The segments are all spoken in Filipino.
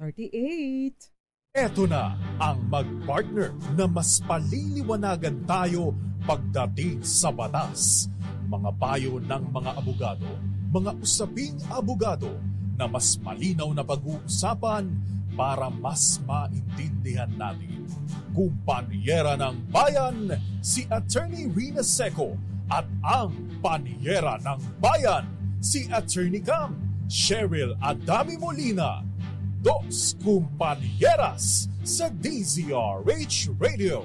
7:38. Eto na ang mag-partner na mas paliliwanagan tayo pagdating sa batas. Mga payo ng mga abogado, mga usaping abogado na mas malinaw na pag-uusapan para mas maintindihan natin. Kumpanyera ng Bayan, si Attorney Rina Seco at ang Panyera ng Bayan, si Attorney Cam, Cheryl Adami Molina. Dos Kumpanieras sa DZRH Radio,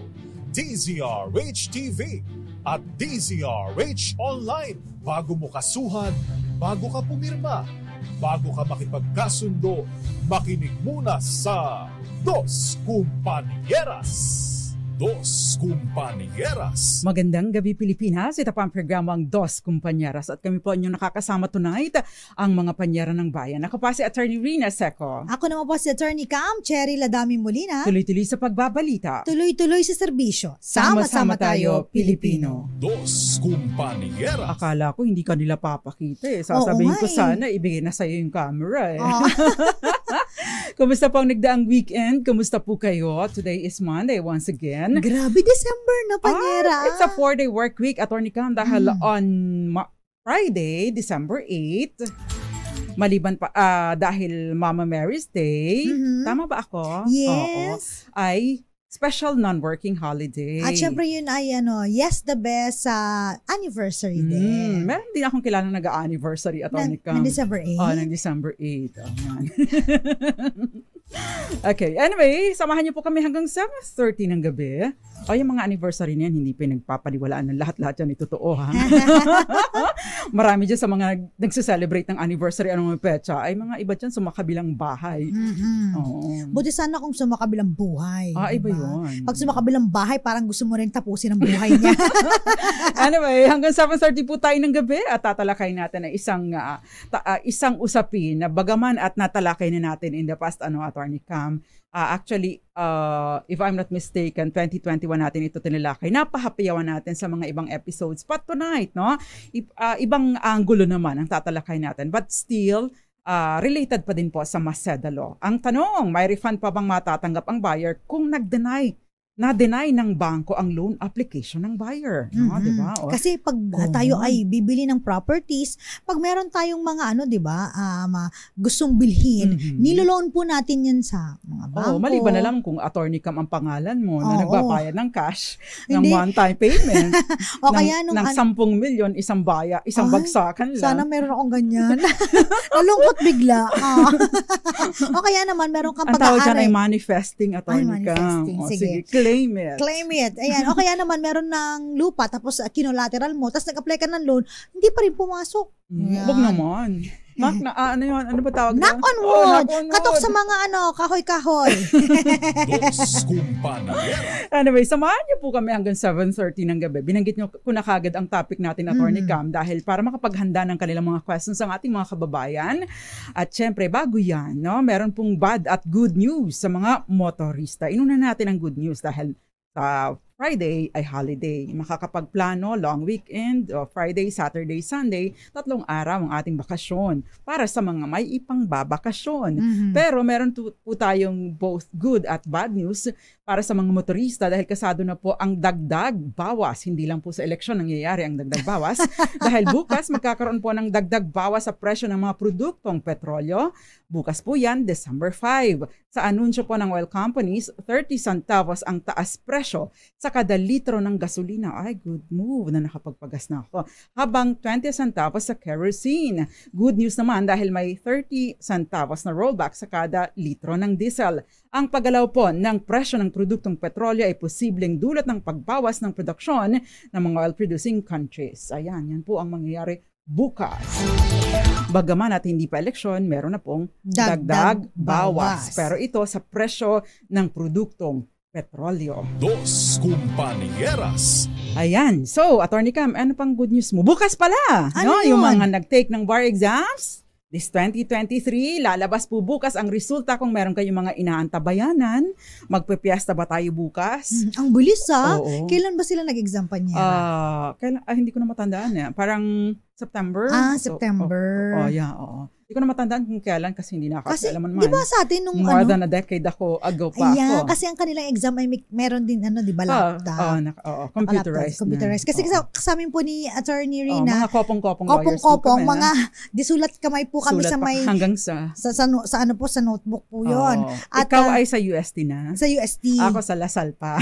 DZRH TV at DZRH Online. Bago mo kasuhan, bago ka pumirma, bago ka makipagkasundo, makinig muna sa Dos Kumpanieras. Dos Kumpanieras. Magandang gabi Pilipinas. Ito pa ang programang Dos Kumpanieras at kami po inyong nakakasama tonight, ang mga panyera ng bayan. Ako pa si Attorney Rina Seco. Ako naman po si Attorney Cam, Cheryl Adami Molina. Tuloy-tuloy sa pagbabalita. Tuloy-tuloy sa serbisyo. Sama-sama tayo, Pilipino. Dos Kumpanieras. Akala ko hindi ka nila papakita eh. Sasabihin ko sana ibigay na sa'yo yung camera eh. Kumusta po ang nagdaang weekend? Kumusta po kayo? Today is Monday once again. Grabe, December na, Panyera. It's a 4-day work week, Attorney Cam, dahil on Friday, December 8, maliban pa dahil Mama Mary's Day, tama ba ako? Yes. Oo, ay special non-working holiday. At syempre yun ay yes, the best anniversary din. Meron din akong kilalang nag-anniversary, Attorney Cam. Ng December 8? Ng December 8. Okay, anyway, samahan niyo po kami hanggang 7:30 ng gabi. Yung mga anniversary niyan, hindi pinagpapaliwalaan ng lahat-lahat yan, totoo ha. Marami dyan sa mga nagse-celebrate ng anniversary, anong petsa, ay mga iba dyan sumakabilang bahay. Buti sana kung sumakabilang buhay. Iba yun. Pag sumakabilang bahay, parang gusto mo rin tapusin ang buhay niya. Anyway, hanggang 7:30 po tayo ng gabi at tatalakay natin ang isang usapin na bagaman at natalakay na natin in the past, Attorney Cam. Actually, if I'm not mistaken, 2021 natin ito tinalakay. Napahapayawan natin sa mga ibang episodes. But tonight, ibang angulo naman ang tatalakay natin. But still, related pa din po sa Maseda Law. Ang tanong, may refund pa bang matatanggap ang buyer kung na-deny ng bangko ang loan application ng buyer. Diba? Kasi pag tayo ay bibili ng properties, pag meron tayong mga gustong bilhin, niloloan po natin yan sa mga bangko. Maliban na lang kung Attorney Cam ang pangalan mo na nagbabayad ng cash ng one-time payment ng 10 milyon, isang bagsakan lang. Sana meron akong ganyan. Nalungkot bigla. O kaya naman meron kang pag-aari. Ang tawag dyan ay manifesting, Attorney Cam. Sige. Claim it. Claim it. Ayan. O kaya naman meron ng lupa tapos kinolateral mo tapos nag-apply ka ng loan, hindi pa rin pumasok. Huwag naman. Ano yun? Ano ba tawag knock on wood. Katok sa mga kahoy-kahoy. Dos Kumpanieras. Anyway, samahan niyo po kami hanggang 7:30 ng gabi. Binanggit niyo ko na kagad ang topic natin, Attorney Cam, dahil para makapaghanda ng kanilang mga questions ang ating mga kababayan. At syempre, bago yan, meron pong bad at good news sa mga motorista. Inuna natin ang good news dahil sa Friday ay holiday. Makakapagplano, long weekend, Friday, Saturday, Sunday, 3 araw ang ating bakasyon para sa mga may ipangbabakasyon. Pero meron po tayong both good at bad news para sa mga motorista dahil kasado na po ang dagdag bawas. Hindi lang po sa eleksyon nangyayari ang dagdag bawas dahil bukas magkakaroon po ng dagdag bawas sa presyo ng mga produktong petrolyo. Bukas po yan, December 5. Sa anunsyo po ng oil companies, 30 centavos ang taas presyo sa kada litro ng gasolina. Ay, good move na nakapagpagas na ako. Habang 20 centavos sa kerosene. Good news naman dahil may 30 centavos na rollback sa kada litro ng diesel. Ang paggalaw po ng presyo ng produktong petrolyo ay posibleng dulot ng pagbawas ng produksyon ng mga oil-producing countries. Ayan, yan po ang mangyayari bukas. Bagaman at hindi pa eleksyon, meron na pong dagdag bawas. Pero ito sa presyo ng produktong petrolyo. Dos Kumpanieras. Ayan. So, Attorney Cam, ano pang good news mo? Bukas pala, yung mga nag-take ng bar exams. This 2023, lalabas po bukas ang resulta kung meron kayong mga inaantabayanan. Magpepiesta ba tayo bukas? Ang bilis Kailan ba sila nag-exam pa niya? Hindi ko na matandaan. Parang September. September. Oo. Hindi ko na matandaan kung kailan kasi hindi na ako Kasi, alam naman. di ba sa atin nung more than a decade ago pa ayan, ako. kasi ang kanilang exam ay meron din di ba, laptop. Computerized Computerized. Kasi sa amin po ni Attorney Rina, mga kopong-kopong lawyers po kami. mga disulat kamay po kami Sulat sa may, hanggang sa sa notebook po yun. At ikaw ay sa UST na? Sa UST. Ako sa Lasal pa.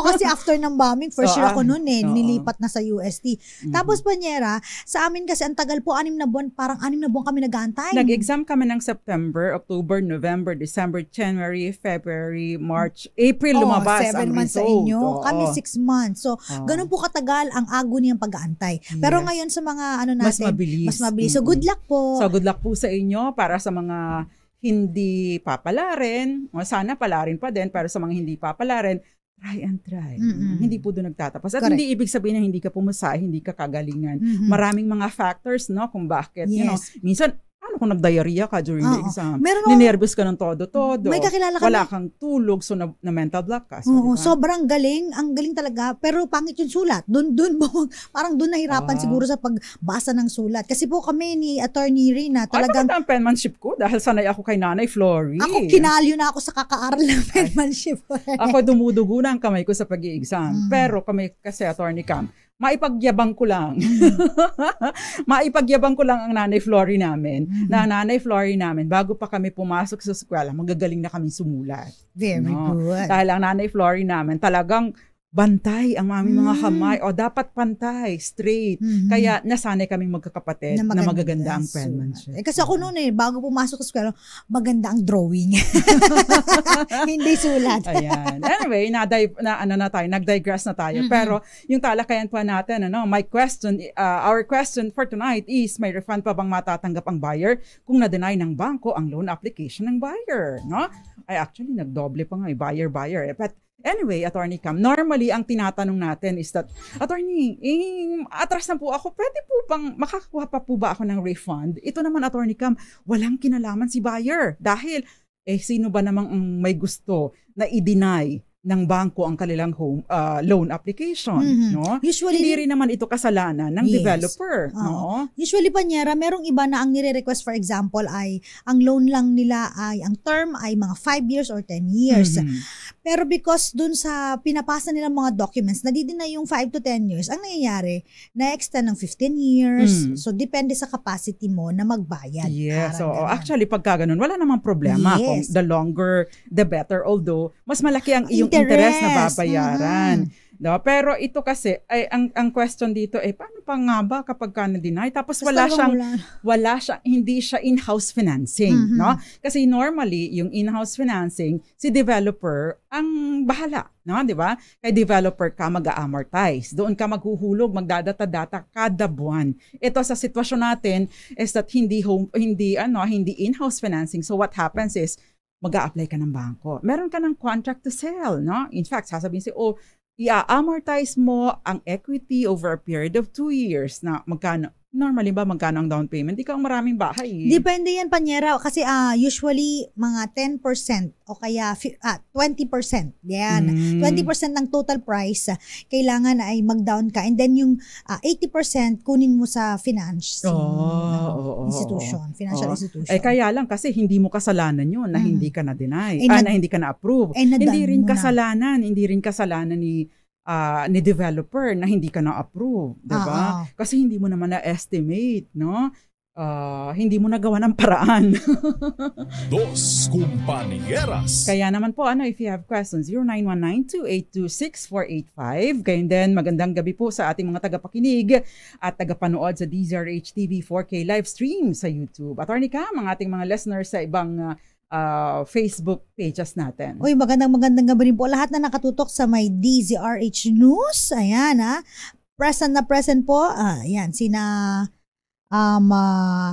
Kasi after ng bombing, first year ako noon nilipat na sa UST. Tapos Panyera, sa amin kasi ang tagal po, 6 na buwan, parang 6 na buwan kami nag-aantay. Nag-exam kami ng September, October, November, December, January, February, March, April lumabas 7 ang months result. sa inyo. Kami 6 months. So, ganun po katagal ang agony ng pag-aantay. Pero ngayon sa mga natin, mas mabilis. So, good luck po. So, good luck po sa inyo para sa mga hindi papalarin. Sana palarin pa din, pero sa mga hindi papalarin, try and try. Hindi po doon nagtatapos. At Correct. hindi ibig sabihin na hindi ka pumasa, hindi ka kagalingan. Maraming mga factors, no, kung bakit. Yes. Minsan, paano kung nag-diarrhea ka during the exam? Meron Ninervous ka ng todo-todo. May kakilala kami. Wala kang tulog, so na mental block ka. So, Oo, diba? sobrang galing. Ang galing talaga. Pero pangit yung sulat. Doon parang doon nahirapan siguro sa pagbasa ng sulat. Kasi po kami ni Attorney Rina, talagang ang penmanship ko dahil sanay ako kay Nanay Flory. ako kinalyo na ako sa kakaaral ng penmanship. Ako dumudugo na ang kamay ko sa pag-i-exam. Pero kami kasi Attorney Cam, maipagyabang ko lang. Maipagyabang ko lang ang Nanay Flory namin. Na Nanay Flory namin, bago pa kami pumasok sa eskwela, magagaling na kami sumulat. Very good. Dahil ang Nanay Flory namin, talagang bantay ang aming mga kamay. O dapat pantay, straight. Kaya nasanay kaming magkakapatid na magaganda ang penmanship. Kasi ako noon bago pumasok sa eskwela, maganda ang drawing. Hindi sulat. Ayan. Anyway, nag-digress na tayo. Pero yung talakayan pa natin, our question for tonight is, may refund pa bang matatanggap ang buyer kung na-deny ng bangko ang loan application ng buyer? No? Ay, actually, nagdoble pa nga, buyer. But anyway, Attorney Cam, normally ang tinatanong natin is that, Attorney, atras na po ako, pwede po bang, makakakuha pa po ba ako ng refund? Ito naman, Attorney Cam, walang kinalaman si buyer. Dahil, sino ba namang may gusto na i-deny ng bangko ang kanilang loan application, no? Usually, hindi rin naman ito kasalanan ng developer, no? Usually, Panyera, merong iba na ang nire-request, for example, ay ang loan lang nila ay, ang term ay mga 5 years or 10 years. Pero because dun sa pinapasa nilang mga documents, nadidi na yung 5 to 10 years, ang nangyayari, na-extend ng 15 years. So, depende sa capacity mo na magbayad. Yes. So, actually, pagka ganun, wala namang problema. Kung the longer, the better. Although, mas malaki ang iyong interest na babayaran. No? Pero ito kasi, ang question dito, paano pa nga ba kapag ka na-deny? Tapos hindi siya in-house financing. No? Kasi normally, yung in-house financing, si developer ang bahala. No? Di ba? Kay developer ka mag-amortize. Doon ka maghuhulog, magdadata-data kada buwan. Ito sa sitwasyon natin is that hindi in-house financing. So what happens is, mag-a-apply ka ng bangko. Meron ka ng contract to sell, no? In fact, sasabihin i-amortize mo ang equity over a period of 2 years na magkano ang down payment? Di ka ang maraming bahay. Depende yan, Panyera. Kasi usually, mga 10% o kaya 20%. Yan. 20% ng total price, kailangan ay mag-down ka. And then yung 80% kunin mo sa financial institution. Kaya lang kasi hindi mo kasalanan yun na hindi ka na-deny. Na hindi ka na-approve. Hindi rin kasalanan ni developer na hindi ka na-approve, diba? Kasi hindi mo naman na-estimate, no? Hindi mo nagawa ng paraan. Dos Compañeras. Kaya naman po, if you have questions, 0919-282-6485. Gayon din, magandang gabi po sa ating mga tagapakinig at tagapanood sa DZRH TV 4K live stream sa YouTube. Attorney Cam, ang ating mga listeners sa ibang Facebook pages natin. Uy, magandang gabi rin po lahat na nakatutok sa may DZRH News. Ayan, present po. Ayan, sina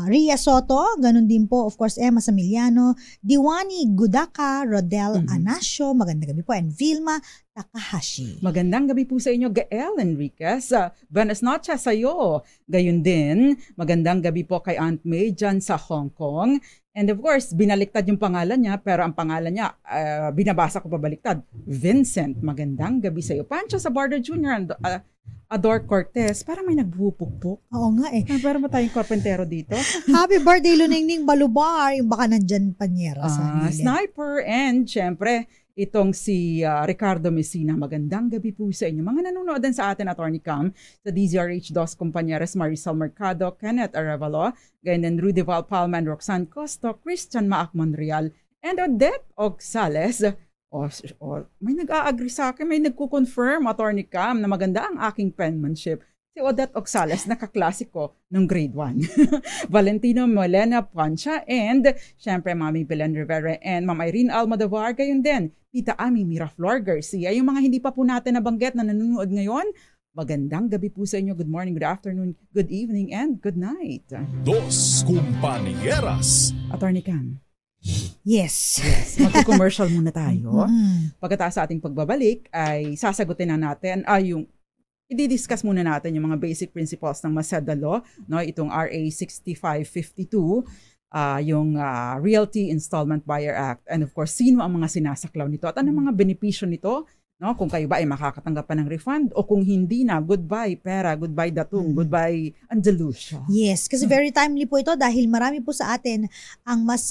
Ria Soto, ganun din po, of course, Emma Samiliano, Diwani Gudaka, Rodel Anasio, magandang gabi po, and Vilma Takahashi. Magandang gabi po sa inyo, Gael Enriquez. Buenas noches sa iyo. Gayun din, magandang gabi po kay Aunt May dyan sa Hong Kong. And of course, binaliktad yung pangalan niya, pero ang pangalan niya, binabasa ko pabaliktad, Vincent. Magandang gabi sa iyo. Pancho sa Border Jr. Ador Cortez, parang may nagbupukpok. Oo nga eh. Pero ba tayong karpentero dito? Happy birthday, Luningning Balubar. Yung baka nandyan Panyera sa gilid. Sniper and syempre, itong si Ricardo Messina. Magandang gabi po sa inyo. Mga nanonood din sa atin, Attorney Cam, sa DZRH Dos Compañeros, Marisol Mercado, Kenneth Arevalo, ganyan din Rudy Valpalman, Roxanne Costo, Christian Maak Monreal, and Odette Ogsales. May nag-a-agree sa akin, may nagko-confirm, Attorney Cam, na maganda ang aking penmanship. Si Odette Ogsales, nakaklasiko ng grade 1. Valentino Molena Pancha, and syempre Mami Belen Rivera and Ma'am Irene Almodovar, gayon din. Tita Ami Miraflor Garcia, yung mga hindi pa po natin nabanggit na nanonood ngayon, magandang gabi po sa inyo. Good morning, good afternoon, good evening, and good night. Dos Compañeras. Attorney Cam. Yes. Magko-commercial muna tayo. Mm-hmm. Pagkatapos sa ating pagbabalik ay sasagutin na natin i-discuss muna natin yung mga basic principles ng Maseda Law, no, itong RA 6552, yung Realty Installment Buyer Act, and of course sino ang mga sinasaklaw nito at anong mga benepisyo nito, no, kung kayo ba ay makakatanggap pa ng refund o kung hindi na, goodbye pera, goodbye datung, goodbye Andalusia. Yes, kasi very timely po ito dahil marami po sa atin ang mas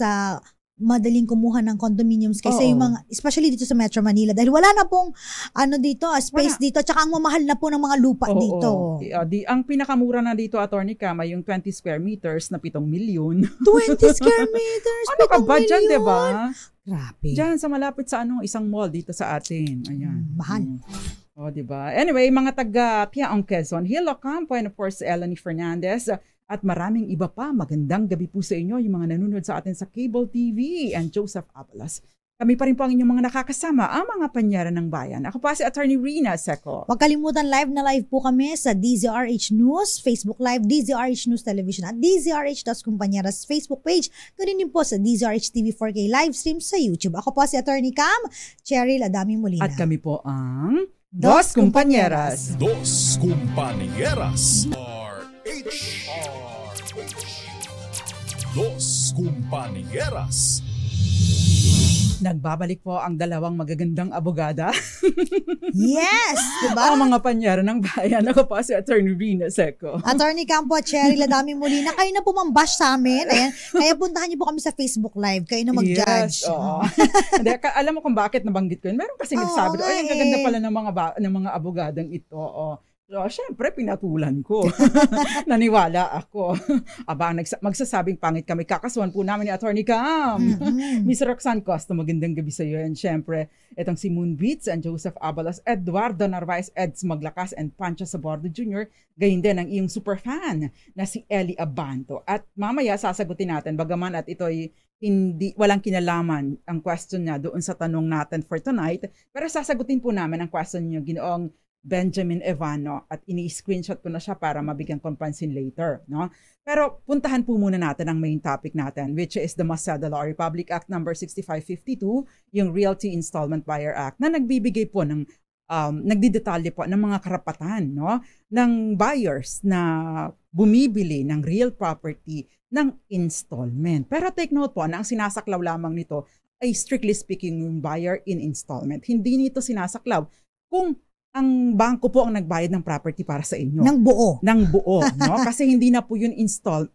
madaling kumuha ng condominiums kasi yung mga, especially dito sa Metro Manila dahil wala na pong space dito tsaka ang mamahal na po ng mga lupa dito. Ang pinakamura na dito, Attorney Cam, ay yung 20 square meters na 7 milyon. 20 square meters, ano ka ba dyan, diba? Grabe. Diyan sa malapit sa isang mall dito sa atin. Ayan. Mahal. Diba? Anyway, mga taga Piaong Quezon, Hilo Campo, and of course, Eleni Fernandez, at maraming iba pa. Magandang gabi po sa inyo, yung mga nanonood sa atin sa Cable TV and Joseph Abalas. Kami pa rin po ang inyong mga nakakasama, ang mga Panyera ng Bayan. Ako pa si Attorney Rina Seco. Huwag kalimutan, live na live po kami sa DZRH News, Facebook Live, DZRH News Television at DZRH Dos Compañeras Facebook page. Ganoon din po sa DZRH TV 4K live stream sa YouTube. Ako po si Attorney Cam, Cheryl Adami Molina. At kami po ang Dos Compañeras. Dos Compañeras. Dos Compañeras. Nagbabalik po ang dalawang magagandang abogada. Yes! Diba? Ang mga Panyera ng Bayan. Ako pa si Attorney Rina Seco. Attorney Campo at Cheryl Adami Molina. Kayo na po mambash sa amin. Ayan. Kaya puntahan niyo po kami sa Facebook Live. Kayo na mag-judge. Yes, Hindi, alam mo kung bakit nabanggit ko yun? Meron kasi nagsabi, ay, ang gaganda pala ng mga abogadang ito. So, syempre, pinatulan ko. Naniwala ako. Magsasabing pangit kami. Kakasuhan po namin ni Attorney Cam. Miss Roxanne Costa, magandang gabi sa iyo. And syempre, itong si Moon Beats and Joseph Abalos, Eduardo Narvaez, Eds Maglakas, and Pancho Sabordo Jr. Gayon din ang iyong superfan na si Ellie Abanto. At mamaya sasagutin natin, bagaman at ito'y walang kinalaman ang question niya doon sa tanong natin for tonight. Pero sasagutin po namin ang question niyo, Ginoong Benjamin Evano, at ini-screenshot ko na siya para mabigyan ko pansin later, no? Pero puntahan po muna natin ang main topic natin, which is the Maseda Law Republic Act number 6552, yung Realty Installment Buyer Act, na nagbibigay po ng nagdidetalye po ng mga karapatan, no, ng buyers na bumibili ng real property ng installment. Pero take note po na ang sinasaklaw lamang nito ay strictly speaking yung buyer in installment. Hindi nito sinasaklaw kung ang bangko po ang nagbayad ng property para sa inyo. Ng buo, no? Kasi hindi na po yun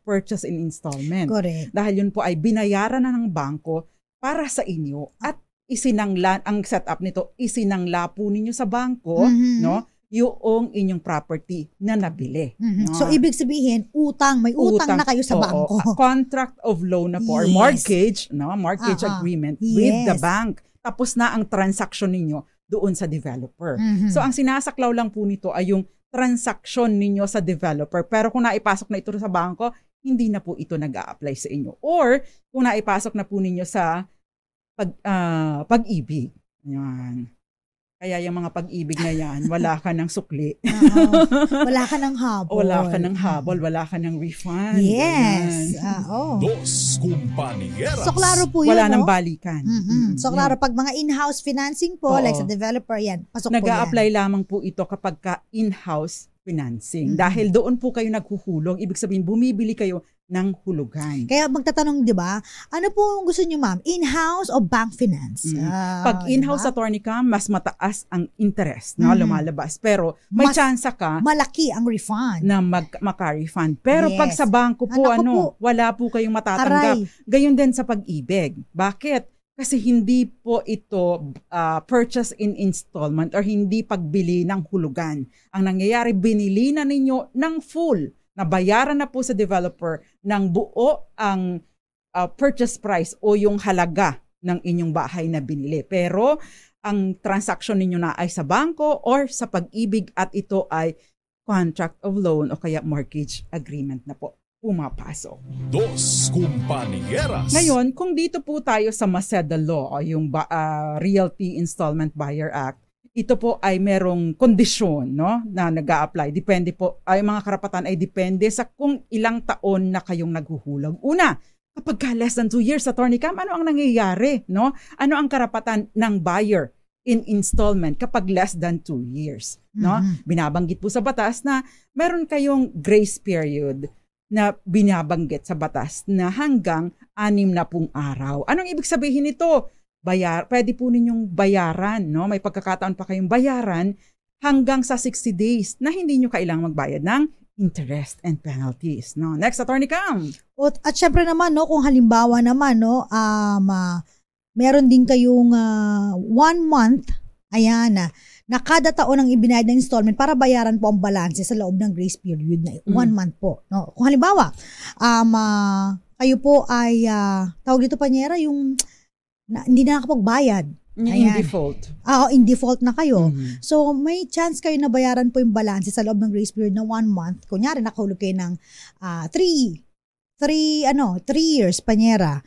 purchase in installment. Correct. Dahil yun po ay binayaran na ng bangko para sa inyo at ang setup nito, isinangla po ninyo sa bangko, no? Yung inyong property na nabili. No? So, ibig sabihin, may utang na kayo sa bangko. A contract of loan na po, or mortgage, no? Mortgage agreement with the bank. Tapos na ang transaction ninyo doon sa developer. So, ang sinasaklaw lang po nito ay yung transaction ninyo sa developer. Pero kung naipasok na ito sa bangko, hindi na po ito nag-a-apply sa inyo. Or, kung naipasok na po ninyo sa pag-ibig. Yan. Kaya yung mga pag-ibig na yan, wala ka ng sukli. Wala ka ng habol. Wala ka ng refund. Yes. Dos Compañeras. So, klaro po yun, wala nang balikan. So, klaro, pag mga in-house financing po, like sa developer, yan, pasok po yan. Nag-a-apply lamang po ito kapag ka in-house financing. Dahil doon po kayo naghuhulog. Ibig sabihin, bumibili kayo ng hulugan. Kaya magtatanong, di ba, ano po ang gusto niyo, ma'am? In-house o bank finance? Pag in-house attorney ka, mas mataas ang interest, no, lumalabas. Pero may Mas chance ka malaki ang refund. na maka-refund. Pero pag Yes. sa bangko po, Naku po. wala po kayong matatanggap. Aray. Gayon din sa pag-ibig. Bakit? Kasi hindi po ito purchase in installment or hindi pagbili ng hulugan. Ang nangyayari, binili na ninyo ng full. Nabayaran na po sa developer ng buo ang purchase price o yung halaga ng inyong bahay na binili. Pero ang transaction ninyo na ay sa bangko or sa pag-ibig at ito ay contract of loan o kaya mortgage agreement na po pumapasok. Dos Compañeras. Ngayon, kung dito po tayo sa Maceda Law o yung Realty Installment Buyer Act, ito po ay merong kondisyon, no, na nag-a-apply. Depende po, ay mga karapatan ay depende sa kung ilang taon na kayong naghuhulog. Una, kapag ka less than 2 years, Attorney Cam, ano ang nangyayari? No? Ano ang karapatan ng buyer in installment kapag less than 2 years? No? Binabanggit po sa batas na meron kayong grace period na binabanggit sa batas na hanggang 60 araw. Anong ibig sabihin nito? Pwede po ninyong bayaran, no? May pagkakataon pa kayong bayaran hanggang sa 60 days na hindi nyo kailangang magbayad ng interest and penalties, no? Next, Attorney Cam. At syempre naman, no, kung halimbawa naman, no, meron din kayong 1 month, ayan, na kada taon ang ibinayad ng installment para bayaran po ang balanse sa loob ng grace period na 1 month po. No? Kung halimbawa, kayo po ay, tawag dito, Panyera, yung hindi na nakapagbayad. In default. In default na kayo. So, may chance kayo na bayaran po yung balanse sa loob ng grace period na 1 month. Kunyari, nakahulog kayo ng 3 years, Panyera.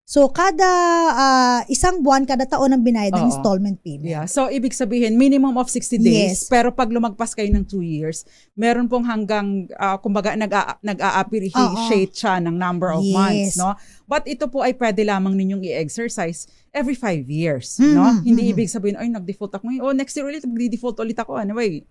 So, kada isang buwan, kada taon ang binayad ng installment payment. Yeah. So, ibig sabihin, minimum of 60 days. Yes. Pero pag lumagpas kayo ng 2 years, meron pong hanggang, kumbaga, nag-a-appreciate siya ng number of months. No? But ito po ay pwede lamang ninyong i-exercise every 5 years. No? Hindi ibig sabihin, ay, nag-default ako ngayon. Next year ulit, mag-default ulit ako. Anyway.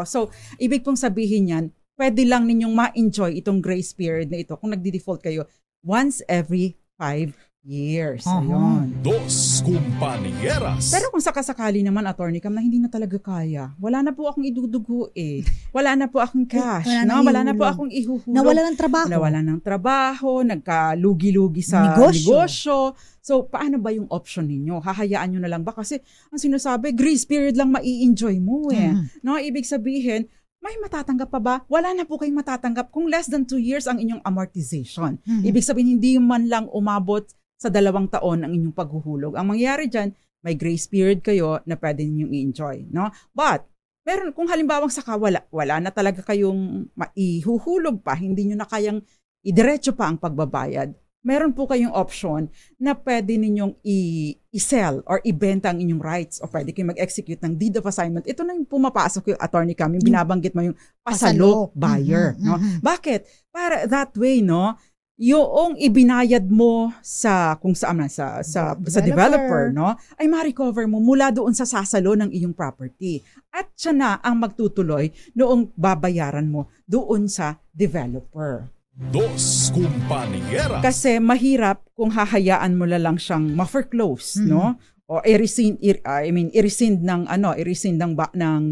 So, ibig pong sabihin yan, pwede lang ninyong ma-enjoy itong grace period na ito kung nag-default kayo once every 5 years. Ayun. Dos Compañeras. Pero kung sakasakali naman, Attorney Cam, na hindi na talaga kaya, wala na po akong idudugo Wala na po akong cash. Wala na po akong ihuhulog. Nawala ng trabaho. Nawala ng trabaho, nagkalugi-lugi sa negosyo. So, paano ba yung option ninyo? Hahayaan nyo na lang ba? Kasi ang sinasabi, grace period lang mai-enjoy mo No, ibig sabihin, may matatanggap pa ba? Wala na po kayong matatanggap kung less than 2 years ang inyong amortization. Ibig sabihin, hindi man lang umabot sa 2 taon ang inyong paghuhulog. Ang mangyayari dyan, may grace period kayo na pwede ninyong i-enjoy. No? But, kung halimbawang saka wala na talaga kayong maihuhulog pa, hindi nyo na kayang idiretso pa ang pagbabayad, meron po kayong option na pwede ninyong i-sell or ibenta ang inyong rights o pwede kayong mag-execute ng deed of assignment. Ito na yung pumapasok yung Attorney Cam, yung binabanggit mo yung pasalo buyer. No? Bakit? Para that way, no, yung ibinayad mo sa kung saan man sa developer, no, ay ma-recover mo mula doon sa sasalo ng iyong property. At siya na ang magtutuloy noong babayaran mo doon sa developer. Dos Compañeras. Kasi mahirap kung hahayaan mo lang siyang ma-foreclose, no? O i-rescind ng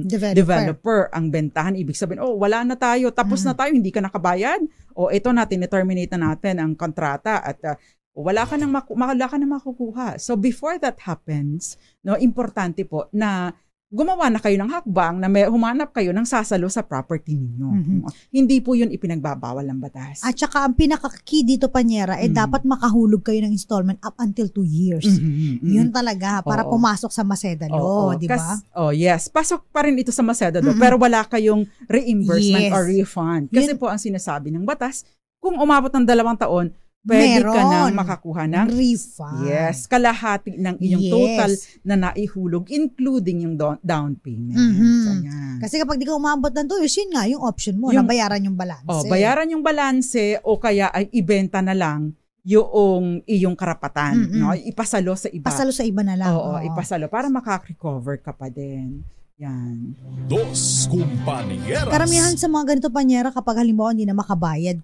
developer ang bentahan. Ibig sabihin, wala na tayo, tapos na tayo, hindi ka nakabayad. O ito na, terminate na natin ang kontrata at wala ka nang makukuha. So before that happens, no, importante po na gumawa na kayo ng hakbang na humanap kayo ng sasalo sa property ninyo. Hindi po yun ipinagbabawal ng batas. At saka ang pinaka-key dito, Panyera, dapat makahulog kayo ng installment up until 2 years. Yun talaga, para pumasok sa Maceda Law, di ba? Yes. Pasok pa rin ito sa Maceda Law, pero wala kayong reimbursement or refund. Kasi po ang sinasabi ng batas, kung umabot ng 2 taon, pwede ka nang makakuha ng refund. Yes, kalahati ng iyong total na naihulog, including yung down payment. Kasi kapag di ka umabot ng 2 years, yun nga yung option mo, na bayaran yung balanse. Bayaran yung balanse o kaya ay ibenta na lang yung iyong karapatan. No? Ipasalo sa iba. Pasalo sa iba na lang. Ipasalo para makarecover ka pa din. Yan. Dos Compañeras. Karamihan sa mga ganito, Panyera, kapag halimbawa hindi na makabayad,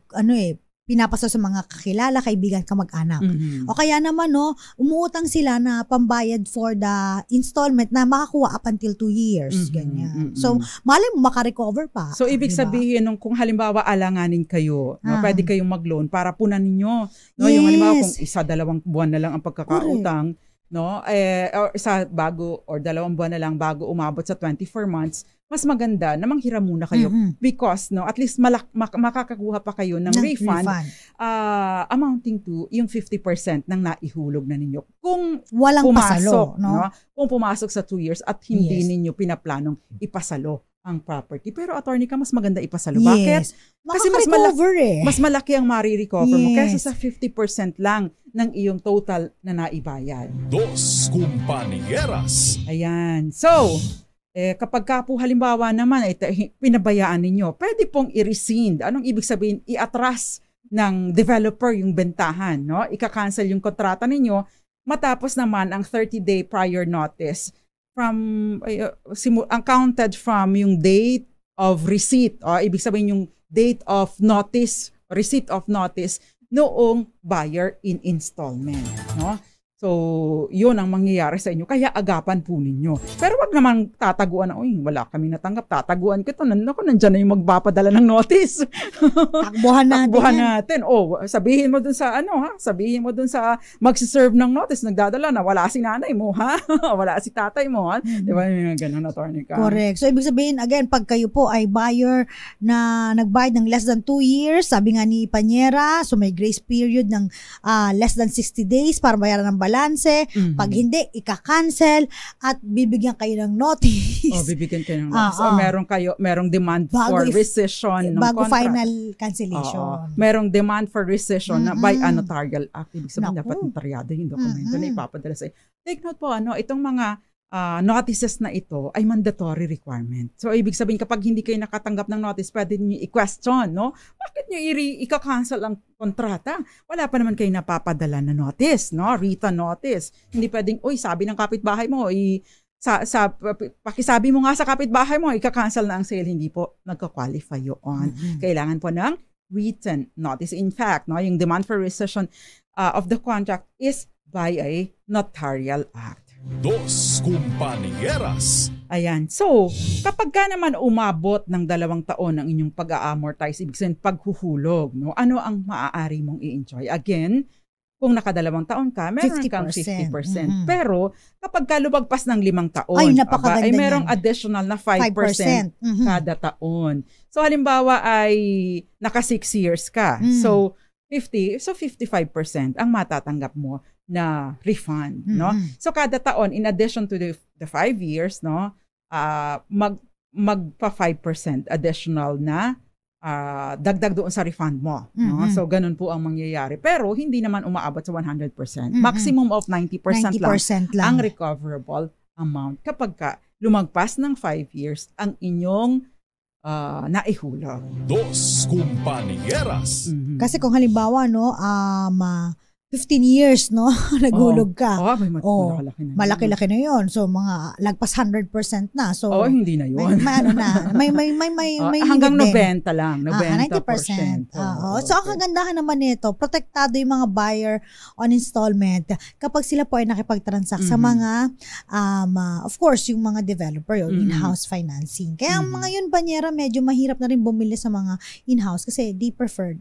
pinapasa sa mga kakilala, kaibigan, kamag-anak. Mhm. O kaya naman, no, umuutang sila na pambayad for the installment na makakuha up until 2 years. Mhm, Ganyan. mhm. So, malay mo makarecover pa. So, ibig diba? sabihin, kung halimbawa alanganin kayo, no, Ah. pwede kayong mag-loan para punan ninyo. No, Yung halimbawa, kung Yes. 1-2 buwan na lang ang pagkakautang, no, or 2 buwan na lang bago umabot sa 24 months, mas maganda na manghiram muna kayo. Mhm. Because, no, at least makakakuha pa kayo ng refund amounting to yung 50% ng naihulog na ninyo. Kung Walang pumasok, pasalo, no? Kung pumasok sa 2 years at hindi Yes. ninyo pinaplanong ipasalo ang property. Pero attorney ka, mas maganda ipasalo. Bakit? Yes. Kasi Makaka-recover Mas malaki ang marirecover mo Yes. kaysa sa 50% lang ng iyong total na naibayad. Dos Compañeras. Ayan. So, kapag ka po halimbawa naman pinabayaan ninyo, pwede pong i-rescind. Anong ibig sabihin? I-atras ng developer yung bentahan, no? Ika-cancel yung kontrata ninyo matapos naman ang 30-day prior notice from counted from yung date of receipt. Ibig sabihin yung date of notice, receipt of notice noong buyer in installment, no? So, yun ang mangyayari sa inyo. Kaya agapan po ninyo. Pero wag naman tataguan na, wala kami natanggap. Tataguan ko ito. Nandyan na yung magpapadala ng notice. Takbuhan natin. Takbuhan yan. natin. Sabihin mo dun sa sabihin mo dun sa magsiserve ng notice, nagdadala na wala si nanay mo, ha? Wala si tatay mo, ha? Di ba yung ganun, attorney ka? Correct. So, ibig sabihin, again, pag kayo po ay buyer na nagbayad ng less than 2 years, sabi nga ni Panyera, so may grace period ng less than 60 days para bayaran ng balanse. Mhm. Pag hindi, ika-cancel at bibigyan kayo ng notice. Bibigyan kayo ng notice. Ah, ah. Merong demand Bago for if- rescission ng bago contract. final cancellation. Oo. Merong demand for rescission na by a Mm-mm. notarial act. Ibig sabihin, Naku. dapat notaryado yung dokumento na Mm-mm. ipapadala sa'yo. Take note po, itong mga notices na ito ay mandatory requirement. So, ibig sabihin, kapag hindi kayo nakatanggap ng notice, pwede niyo i-question, no? Bakit niyo ika-cancel ang kontrata? Wala pa naman kayo napapadala na notice, no? Written notice. Hindi pwedeng, sabi ng kapitbahay mo, pakisabi mo nga sa kapitbahay mo, ika-cancel na ang sale. Hindi po nagka-qualify yun. Mhm. Kailangan po ng written notice. In fact, yung demand for rescission of the contract is by a notarial act. Dos Compañeras. Ayan. So, kapag ka naman umabot ng 2 taon ang inyong pag-a-amortize, ibig sabihin paghuhulog, no? Ano ang maaari mong i-enjoy? Again, kung naka-2 taon ka, meron kang 50%. 50%. Pero, kapag ka lumagpas ng 5 taon, Ay, napakaganda ay merong niyan. additional na 5% 5%. Mhm. kada taon. So, halimbawa ay naka 6 years ka. Mm. So, 55% ang matatanggap mo na refund, no? Mhm. So, kada taon, in addition to the 5 years, no, magpa 5% additional na dagdag doon sa refund mo. No? Mhm. So, ganun po ang mangyayari. Pero, hindi naman umaabot sa 100%. Mhm. Maximum of 90% lang 90% ang lang. recoverable amount kapag ka lumagpas ng 5 years ang inyong naihulog. Dos Compañeras. Mhm. Kasi kung halimbawa, no, 15 years, no, naghulog ka. May Oh, malaki-laki na. Malaki-laki na yon. So, mga lagpas 100% na. So, Hindi na yun. may ano na, may hanggang limit din. 90 lang. 90%. 90%. Oo. So, ang kagandahan naman nito, protektado yung mga buyer on installment kapag sila po ay nakipag-transact sa Mhm. mga, of course, yung mga developer, yung Mhm. in-house financing. Kaya ang Mhm. mga yun, Banyera, medyo mahirap na rin bumili sa mga in-house kasi they preferred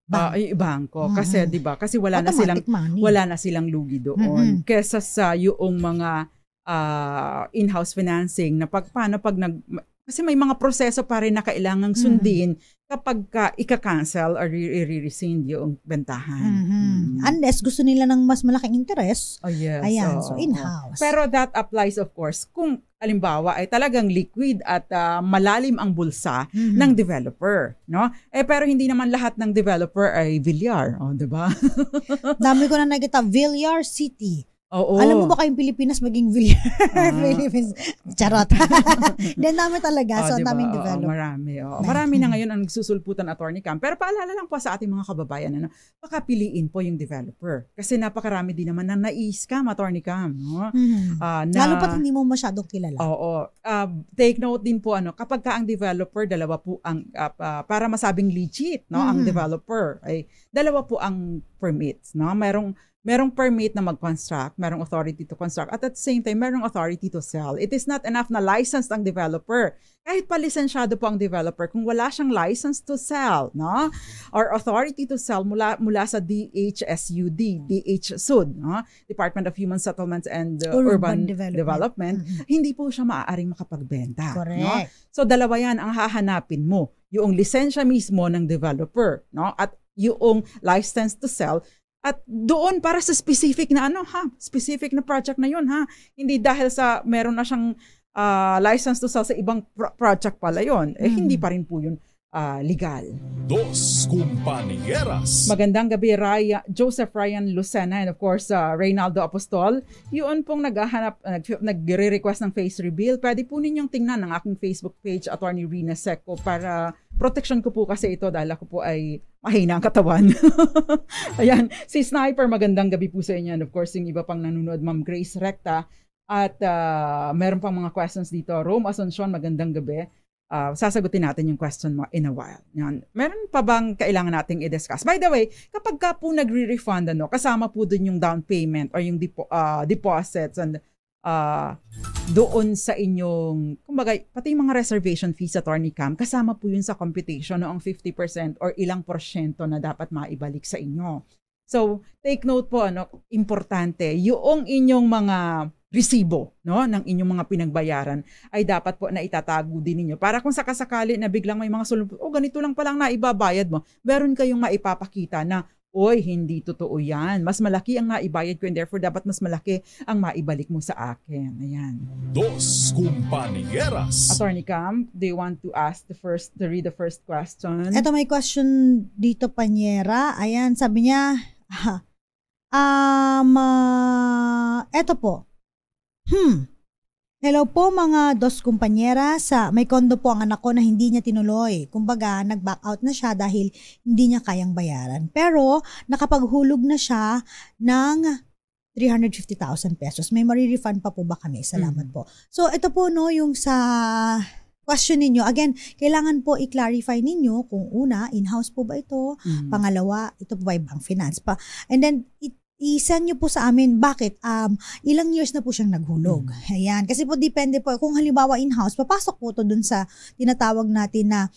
bank. Bangko. Mhm. Kasi, di ba? Kasi wala na Automatic money. silang lugi doon. Mhm. Kesa sa yung mga in-house financing na kasi may mga proseso pa rin na kailangang sundin kapag ika-cancel or i-rescind yung bentahan. Mhm. Unless gusto nila ng mas malaking interest. Oh, yes. Ayan, Oo, so oo. in-house. Pero that applies, of course, kung alimbawa ay talagang liquid at malalim ang bulsa Mhm. ng developer, no? Pero hindi naman lahat ng developer ay Villar, di ba? Dami ko na nakita, Villar City. Oo. Alam mo ba kayong Pilipinas maging Philippines? Charot. Then dami talaga. So, diba? daming develop. Marami. Marami na ngayon ang nagsusulputan, Attorney Cam. Pero paalala lang po sa ating mga kababayan, baka piliin po yung developer. Kasi napakarami din naman na na-scam, Attorney Cam. No? Lalo pat hindi mo masyadong kilala. Oo. Take note din po, kapag ka ang developer, dalawa po ang, para masabing legit, no, ang developer, ay dalawa po ang permits. No? Merong permit na mag-construct, merong authority to construct, at the same time, merong authority to sell. It is not enough na licensed ang developer. Kahit pa lisensyado po ang developer, kung wala siyang license to sell, no? Or authority to sell mula sa DHSUD, DHSUD, no? Department of Human Settlements and Urban Development, hindi po siya maaaring makapagbenta. Correct. No? So dalawa yan ang hahanapin mo. Yung lisensya mismo ng developer, no? At yung license to sell. At doon para sa specific na specific na project na yun, Hindi dahil sa meron na siyang license to sell sa ibang project pala yun. Hindi pa rin po yun legal. Dos Compañeras. Magandang gabi, Joseph Ryan Lucena, and of course, Reynaldo Apostol. Yun pong nagre-request ng face reveal. Pwede po ninyong tingnan ang aking Facebook page, Attorney Rina Seco, para protection ko po kasi ito dahil ako po ay mahina ang katawan. Ayan, si Sniper, magandang gabi po sa inyo. And of course, yung iba pang nanonood, Ma'am Grace Recta. At meron pang mga questions dito. Rome Asuncion, magandang gabi. Sasagutin natin yung question mo in a while. Yan. Meron pa bang kailangan nating i-discuss? By the way, kapag ka po nagre-refund, kasama po dun yung down payment or yung deposits and doon sa inyong, kumbaga, pati yung mga reservation fees, Attorney Cam, kasama po yun sa computation noong 50% or ilang porsyento na dapat maibalik sa inyo. So, take note po, importante, yung inyong mga resibo, ng inyong mga pinagbayaran ay dapat po na itatago din ninyo. Para kung sakasakali na biglang may mga sulong, ganito lang palang na ibabayad mo, meron kayong maipapakita na, hindi totoo yan. Mas malaki ang naibayad ko and therefore dapat mas malaki ang maibalik mo sa akin. Ayan. Dos Compañeras. Attorney Cam, do you want to read the first question? Ito may question dito, Panyera. Ayan, sabi niya, eto po. Hello po mga dos kumpanyera. May kondo po ang anak ko na hindi niya tinuloy. Kumbaga, nag-back out na siya dahil hindi niya kayang bayaran. Pero, nakapaghulog na siya ng 350,000 pesos. May marirefund pa po ba kami? Salamat po. So, ito po yung sa question ninyo. Again, kailangan po i-clarify ninyo kung una, in-house po ba ito? Pangalawa, ito po ba yung bank finance pa? And then, i-send nyo po sa amin, bakit? Ilang years na po siyang naghulog. Ayan. Kasi po, depende po. Kung halimbawa in-house, papasok po to dun sa tinatawag natin na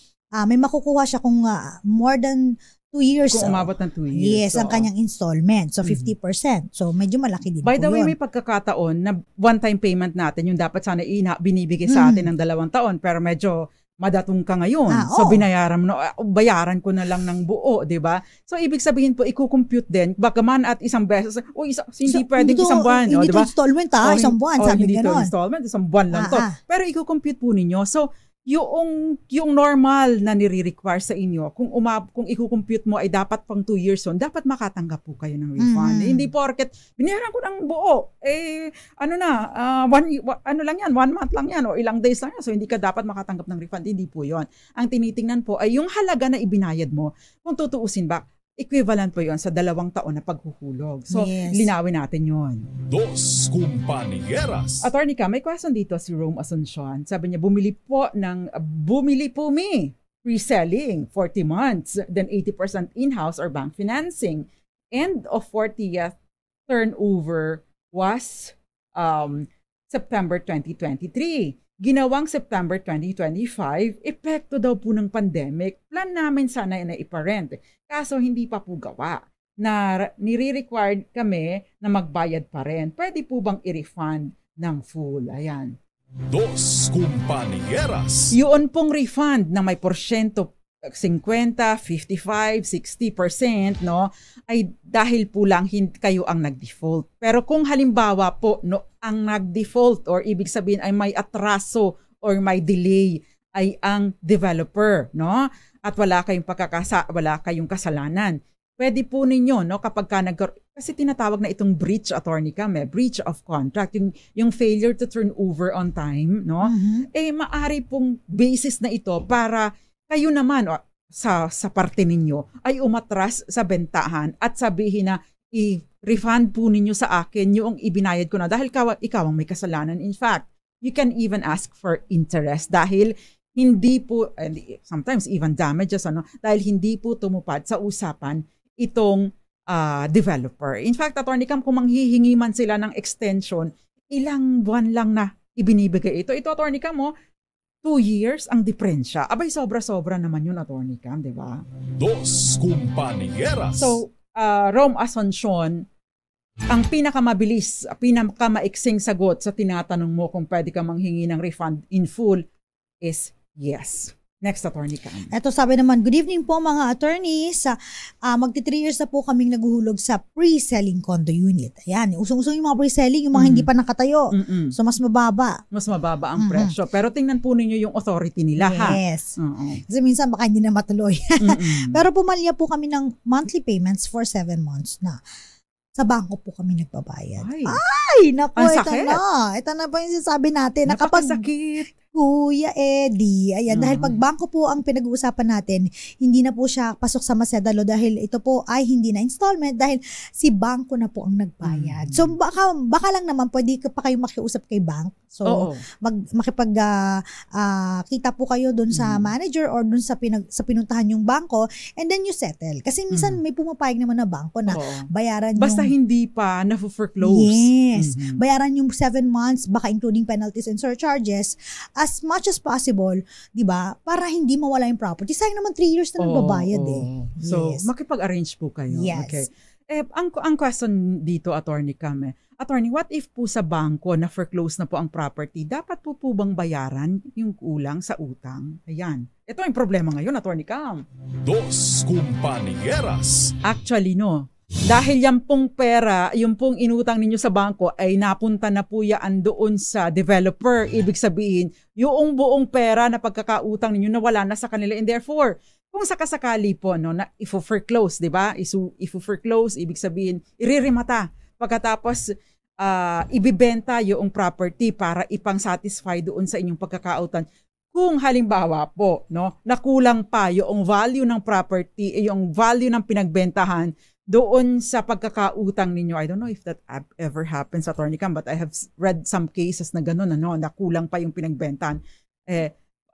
may makukuha siya kung more than 2 years. Kung umabot ng 2 years. Yes, ang kanyang installment. So, 50%. So, medyo malaki din By the po way, yun. may pagkakataon na one-time payment natin, yung dapat sana binibigay sa atin ng 2 taon, pero medyo madatong ka ngayon. So, binayaran mo bayaran ko na lang ng buo, di ba? So, ibig sabihin po, i-compute din, baka man at isang beses, hindi pwedeng isang buwan. Hindi di to ba? installment isang buwan, sabi hindi gano'n. Hindi to installment, isang buwan lang to. Pero i-compute po ninyo. So, yung normal na nire-require sa inyo, kung i-compute mo ay dapat pang 2 years on, dapat makatanggap po kayo ng refund. Hindi porket, binayaran ko ng buo, lang yan, 1 month lang yan, o ilang days lang yan, so hindi ka dapat makatanggap ng refund. Hindi po yon. Ang tinitingnan po ay yung halaga na ibinayad mo, kung tutuusin ba, equivalent po yon sa 2 taon na paghuhulog. So, linawin natin yon. Dos Compañeras. Attorney Cam, may question dito si Rome Asuncion. Sabi niya, bumili po mi pre-selling 40 months, then 80% in-house or bank financing. End of 40th turnover was September 2023. Ginawang September 2025, epekto daw po ng pandemic. Plan namin sana na iparent. Kaso hindi pa po gawa. Nire-required kami na magbayad pa rin. Pwede po bang i-refund ng full? Ayan. Dos Compañeras. Yun pong refund na may porsyento 50, 55, 60%, no, ay dahil po lang kayo ang nag-default. Pero kung halimbawa po ang nag-default or ibig sabihin ay may atraso or may delay ay ang developer, no? At wala kayong kasalanan. pwede po ninyo, no, kapag ka kasi tinatawag na itong breach, Attorney Cam, breach of contract, yung failure to turn over on time, no? Maari pong basis na ito para kayo naman sa parte ninyo ay umatras sa bentahan at sabihin na i-refund po ninyo sa akin yung ibinayad ko na dahil ikaw ang may kasalanan. In fact, you can even ask for interest dahil hindi po, sometimes even damages, dahil hindi po tumupad sa usapan itong developer. In fact, Attorney Cam, kung manghihingi man sila ng extension, ilang buwan lang na ibinibigay ito. Ito, Attorney Cam, 2 years ang diferensya. Abay, sobra-sobra naman yun, Attorney Cam, di ba? Dos Compañeras. So, Rome Asuncion, ang pinakamabilis, pinakamaiksing sagot sa tinatanong mo kung pwede ka manghingi ng refund in full is yes. Next, Attorney Cam. Ito sabi naman, good evening po mga attorneys. Magti 3 years na po kaming naguhulog sa pre-selling condo unit. Ayan, usong-usong yung mga pre-selling, yung mga hindi pa nakatayo. So, mas mababa. Mas mababa ang presyo. Pero tingnan po ninyo yung authority nila, Yes. Kasi minsan baka hindi na matuloy. Pero pumalya po kami ng monthly payments for 7 months na. Sa bangko po kami nagbabayad. Ay, naku, ito na po yung sinasabi natin. Napakasakit. Kuya Eddie, ayan, dahil pag bangko po ang pinag-uusapan natin, hindi na po siya pasok sa Macedalo dahil ito po ay hindi na installment dahil si bangko na po ang nagbayad. So baka lang naman pwede pa kayo makiusap kay bank. So kita po kayo doon sa manager or doon sa pinuntahan yung bangko and then you settle. Kasi minsan may pumapayag naman na bangko na bayaran yung... Basta hindi pa na-foreclose. Yes. Bayaran yung 7 months, baka including penalties and surcharges, as much as possible, di ba? Para hindi mawala yung property. Sayang naman 3 years na nagbabayad So, makipag-arrange po kayo. Yes. Okay. Ang question dito, Attorney Cam, Attorney, what if po sa bangko na foreclose na po ang property, dapat po bang bayaran yung kulang sa utang? Ayan. Ito yung problema ngayon, Attorney Cam. Dos Compañeras. Actually, no. Dahil yan pong pera, yung pong inutang ninyo sa bangko ay napunta na po yan doon sa developer. Ibig sabihin, yung buong pera na pagkakautang ninyo nawala na sa kanila. And therefore, kung sakasakali po, no, na i-foreclose, di ba? I-foreclose, ibig sabihin, iriremata. Pagkatapos, ibibenta yung property para ipang-satisfy doon sa inyong pagkakautang. Kung halimbawa po, no, nakulang pa yung value ng property, yung value ng pinagbentahan, doon sa pagkakautang ninyo. I don't know if that ever happens, Attorney Cam, but I have read some cases na gano'n, na kulang pa yung pinagbentahan.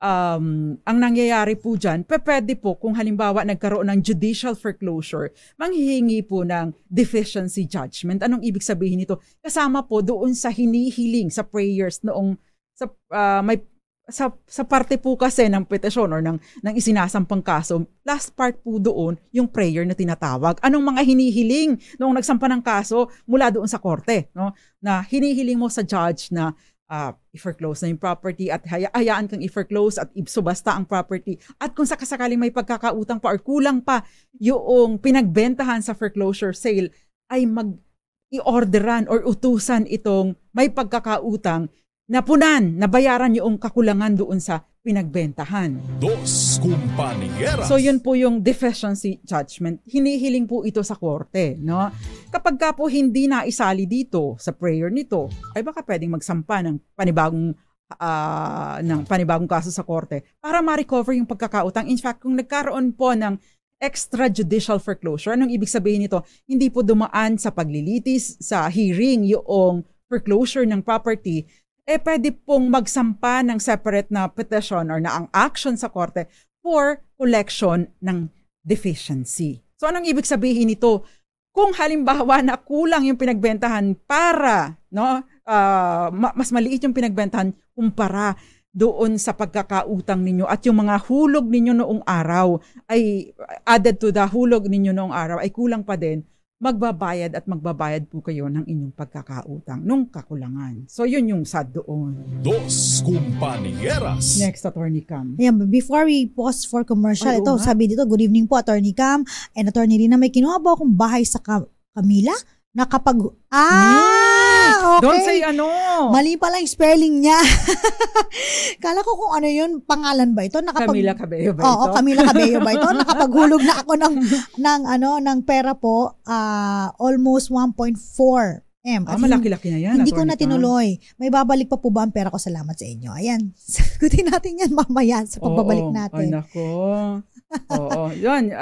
Ang nangyayari po dyan, pwede po kung halimbawa nagkaroon ng judicial foreclosure, manghihingi po ng deficiency judgment. Anong ibig sabihin nito? Kasama po doon sa hinihiling, sa prayers noong sa parte po kasi ng petisyon or ng isinasampang kaso, last part po doon yung prayer na tinatawag. Anong mga hinihiling noong nagsampa ng kaso mula doon sa korte, no? Na hinihiling mo sa judge na i-foreclose na yung property at hayaan kang i-foreclose at subasta ang property. At kung sakasakaling may pagkakautang pa or kulang pa yung pinagbentahan sa foreclosure sale, ay mag-i-orderan or utusan itong may pagkakautang napunan, nabayaran yung kakulangan doon sa pinagbentahan. Dos Compañeras. So yun po yung deficiency judgment. Hinihiling po ito sa korte, no? Kapag ka po hindi na isali dito sa prayer nito, ay baka pwedeng magsampa ng panibagong kaso sa korte para ma-recover yung pagkakautang. In fact, kung nagkaroon po ng extrajudicial foreclosure, anong ibig sabihin nito? Hindi po dumaan sa paglilitis, sa hearing yung foreclosure ng property, pwede pong magsampa ng separate na petition or na ang action sa korte for collection ng deficiency. So anong ibig sabihin nito? Kung halimbawa na kulang yung pinagbentahan para, no, mas maliit yung pinagbentahan kumpara doon sa pagkakautang ninyo at yung mga hulog ninyo noong araw ay added to the hulog ninyo noong araw ay kulang pa din, magbabayad po kayo ng inyong pagkakautang nung kakulangan. So, yun yung sad doon. Dos Compañeras. Next, Attorney Cam. Ayan, before we pause for commercial, ito, sabi dito, good evening po, Attorney Cam and Attorney Rina, may kinuha ba akong bahay sa Camila? Na kapag, okay. Don't say ano. Mali pala yung spelling niya. Kala ko kung ano yun, pangalan ba ito? Camila Cabello ba ito? Oo, Camila Cabello ba ito? Nakapaghulog na ako ng pera po, almost 1.4 M. Malaki-laki na yan. Hindi ko na tinuloy. May babalik pa po ba ang pera ko? Salamat sa inyo. Ayan, sagutin natin yan mamaya sa pagbabalik natin. Ay, nako. Oo, yun.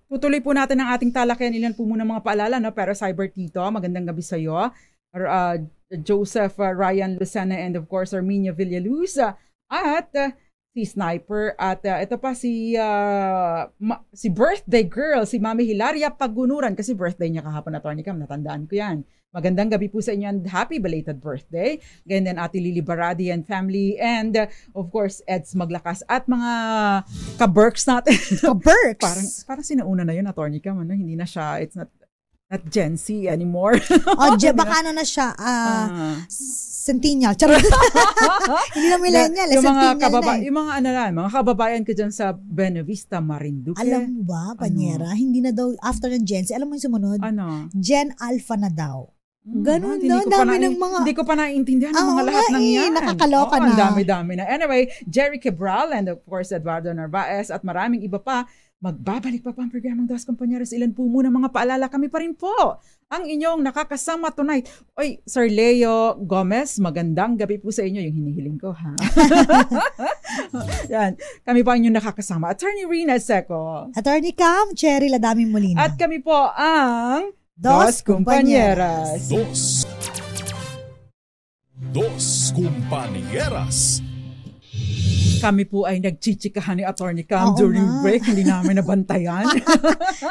Tutuloy po natin ang ating talakayan. Ilan po muna mga paalala, no? Pero Cyber Tito, magandang gabi sa iyo. Joseph Ryan Lucena and of course Armenia Villaluz at si Sniper at ito pa si birthday girl, si Mami Hilaria Pagunuran kasi birthday niya kahapon, Attorney Cam, natandaan ko yan. Magandang gabi po sa inyo and happy belated birthday. Ganyan Ate Lily Baradi and family and of course Eds Maglakas at mga ka-Berks natin. Ka-Berks? parang sinauna na yun, Attorney Cam, ano? Hindi na siya, it's not Gen Z anymore. Baka ano na siya, centennial. Charot. Hindi na millennial, yung mga kababayan ko dyan sa Buena Vista, Marinduque. Alam mo ba, Panyera, hindi na daw, after ng Gen Z, alam mo yung sumunod? Ano? Gen Alpha na daw. Ganun daw, dami ng mga... Hindi ko pa naiintindihan ang mga lahat ng yan. Nakakaloka na. Ang dami-dami na. Anyway, Jerry Cabral and of course Eduardo Narvaez at maraming iba pa. Magbabalik pa ang programang Dos Compañeros. Ilan po muna mga paalala, kami pa rin po ang inyong nakakasama tonight. Oy, Sir Leo Gomez, magandang gabi po sa inyo. Yung hinihiling ko, ha? Yan, kami pa ang inyong nakakasama. Attorney Rina Seco. Attorney Cam, Cherry Ladaming Molina. At kami po ang Dos Compañeras. Dos Compañeras. Kami po ay nagchichikahan ni Attorney Cam during break. Hindi namin nabantayan.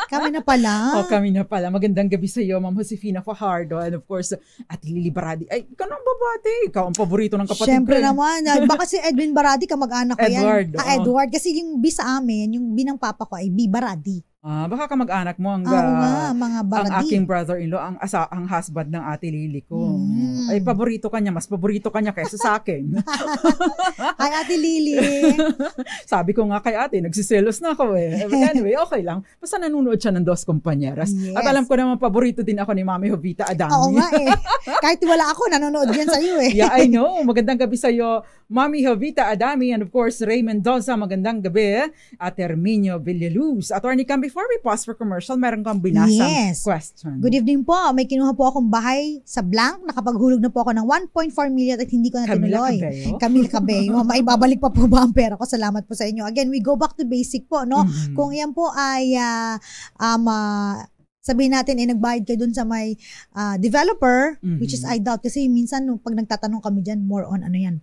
Kami na pala. Kami na pala. Magandang gabi sa iyo, Ma'am Josefina Fajardo. And of course, Ate Lily Baradi. Ay, ikaw nang babati. Ikaw ang paborito ng kapatid Siyempre ko. naman. Baka si Edwin Baradi, kamag-anak ko yan. Edward. Edward. Kasi yung B sa amin, yung B ng papa ko ay B Baradi. Baka kamag-anak mo ang, mga Baradi. ang aking brother-in-law, ang husband ng Ate Lily ko. Ay, paborito kanya. Mas paborito kanya kaysa sa akin. Ay, Ate Lily. Sabi ko nga kay ate, nagsiselos na ako eh. But anyway, okay lang. Basta nanonood siya ng Dos Compañeras. Yes. At alam ko naman, paborito din ako ni Mami Jovita Adami. Oo nga eh. Kahit wala ako, nanonood yan sa iyo eh. Yeah, I know. Magandang gabi sa iyo, Mami Jovita Adami. And of course, Ray Mendoza, magandang gabi. At Herminio Villaluz. Attorney Cam, before we pause for commercial, meron kang binasang question. Good evening po. May kinuha po akong bahay sa Blanc. Nakapaghulog na po ako ng 1.4 million at hindi ko na tinuloy. Camila Cabello. Maibabalik pa po ba ang pera ko? Salamat po sa inyo. Again, we go back to basic po, no? Kung yan po ay sabihin natin nagbayad kayo dun sa may developer, which is I doubt kasi minsan pag nagtatanong kami dyan, more on ano yan,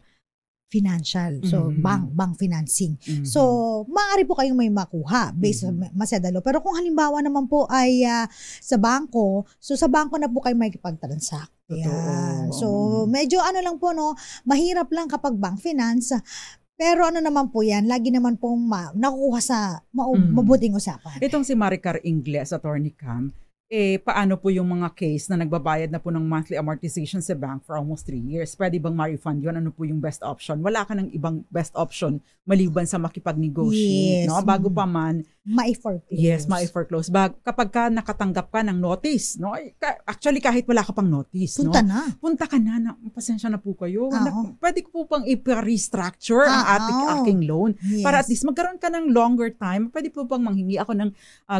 financial. So, bank financing. So, maaari po kayong may makuha based sa Macedalo. Pero kung halimbawa naman po ay sa bangko, so sa bangko na po kayo may pag-transact. Yeah. So, medyo ano lang po, no, mahirap lang kapag bank finance. Pero ano naman po yan, lagi naman pong nakukuha sa mabuting usapan. Itong si Maricar Ingles, Attorney Cam, paano po yung mga case na nagbabayad na po ng monthly amortization sa bank for almost 3 years? Pwede bang ma-refund yun? Ano po yung best option? Wala ka ng ibang best option maliban sa makipag-negotiate. Yes. No? Bago pa man, ma-foreclose. Yes, ma-foreclose. Kapag ka nakatanggap ka ng notice, no? Actually, kahit wala ka pang notice, punta no? na. Punta ka na. Pasensya na po kayo. Pwede ko po pang i-restructure ang aking loan. Yes. Para at least magkaroon ka ng longer time. Pwede po pang manghingi ako ng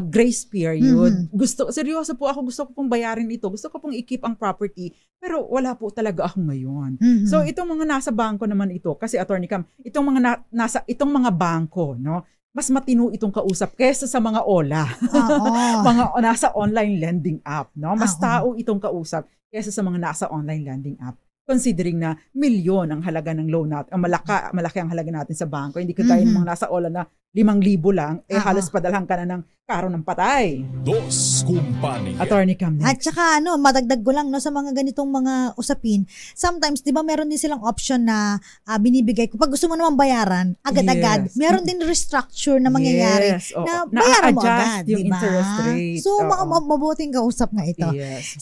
grace period. Seryoso po ako. Gusto ko pong bayarin ito. Gusto ko pong i-keep ang property. Pero wala po talaga ako ngayon. So, itong mga nasa bangko naman ito, kasi Attorney Cam, itong mga bangko, no? Mas matino itong kausap kaysa sa mga OLA. Mga nasa online lending app, no? Mas tao itong kausap kaysa sa mga nasa online lending app. Considering na milyon ang halaga ng loan natin, malaki ang halaga natin sa bangko. Hindi kagaya ng mga nasa OLA na 5,000 lang, halos padalhan ka na ng karo ng patay. Dos Compañeras. Attorney Cam next. At saka madagdag ko lang sa mga ganitong mga usapin, sometimes 'di ba meron din silang option na binibigay ko pag gusto mo naman bayaran agad-agad. Meron din restructure na mangyayari na bayaran mo agad, yung 'di ba? interest rate. So mabuting kausap nga ito. Yes.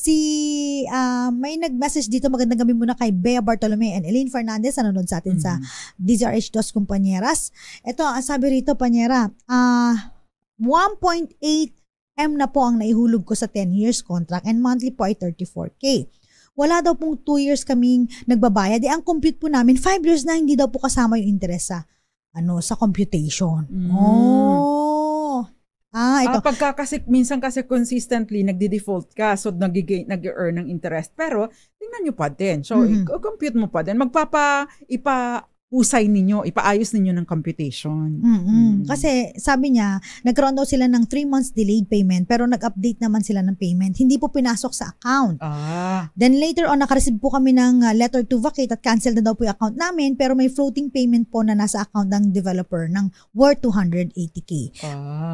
May nag-message dito, magandang gabi muna kay Bea Bartolome and Elaine Fernandez, nanonood sa atin sa DZRH Dos Compañeras. Ito, sabi rito, Panyera, 1.8 M na po ang naihulog ko sa 10 years contract and monthly po ay 34K. wala daw pong 2 years kaming nagbabayad. Ang compute po namin, 5 years na hindi daw po kasama yung interest sa computation. Ito. Minsan kasi consistently nagdi-default ka, so nag-earn ng interest. Pero tingnan nyo pa din. So, compute mo pa din. Ipaayos ninyo ng computation. Kasi sabi niya, nagkaroon daw sila ng 3 months delayed payment, pero nag-update naman sila ng payment. Hindi po pinasok sa account. Then later on, nakareceive po kami ng letter to vacate at cancel na daw po yung account namin, pero may floating payment po na nasa account ng developer ng worth 280K.